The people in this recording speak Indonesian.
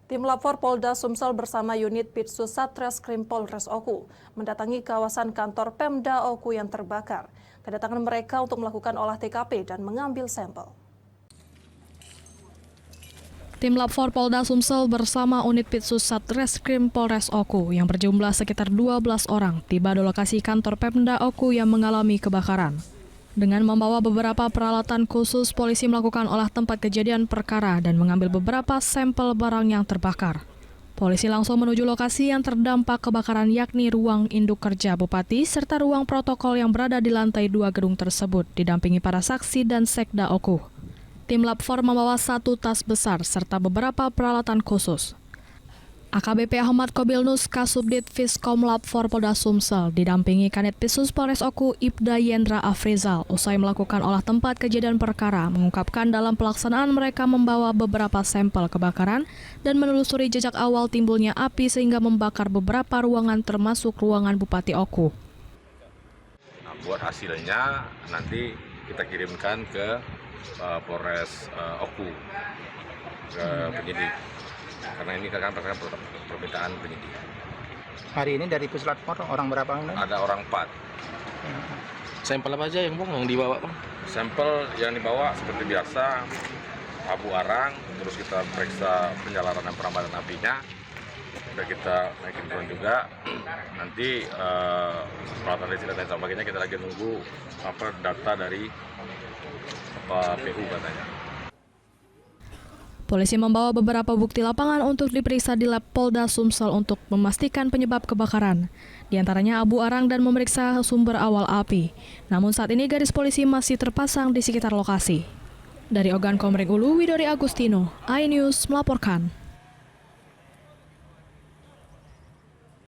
Tim Lapor Polda Sumsel bersama unit Pitsus Satreskrim Polres Oku mendatangi kawasan kantor Pemda Oku yang terbakar. Kedatangan mereka untuk melakukan olah TKP dan mengambil sampel. Tim Lapor Polda Sumsel bersama unit Pitsus Satreskrim Polres Oku yang berjumlah sekitar 12 orang tiba di lokasi kantor Pemda Oku yang mengalami kebakaran. Dengan membawa beberapa peralatan khusus, polisi melakukan olah tempat kejadian perkara dan mengambil beberapa sampel barang yang terbakar. Polisi langsung menuju lokasi yang terdampak kebakaran, yakni ruang induk kerja Bupati serta ruang protokol yang berada di lantai 2 gedung tersebut, didampingi para saksi dan Sekda Oku. Tim Lapfor membawa 1 tas besar serta beberapa peralatan khusus. AKBP Ahmad Kobilnus, Kasubdit Fiskom Lapfor Polda Sumsel, didampingi Kanit Pitsus Polres Oku Ibda Yendra Afrizal, usai melakukan olah tempat kejadian perkara, mengungkapkan dalam pelaksanaan mereka membawa beberapa sampel kebakaran dan menelusuri jejak awal timbulnya api sehingga membakar beberapa ruangan termasuk ruangan Bupati Oku. Nah, buat hasilnya nanti kita kirimkan ke Polres Oku, ke penyidik. Karena ini kan permintaan penyidik. Hari ini dari Puslapfor orang berapa? Ada orang 4. Sampel apa aja yang dibawa, Bang? Sampel yang dibawa seperti biasa, abu arang, terus kita periksa penyalaran dan perambahan apinya. Sudah kita naikin drone juga. Nanti peralatan listrik dan sebagainya kita lagi nunggu data dari PU katanya. Polisi membawa beberapa bukti lapangan untuk diperiksa di lab Polda Sumsel untuk memastikan penyebab kebakaran. Di antaranya abu arang dan memeriksa sumber awal api. Namun saat ini garis polisi masih terpasang di sekitar lokasi. Dari Ogan Komering Ulu, Widori Agustino, iNews melaporkan.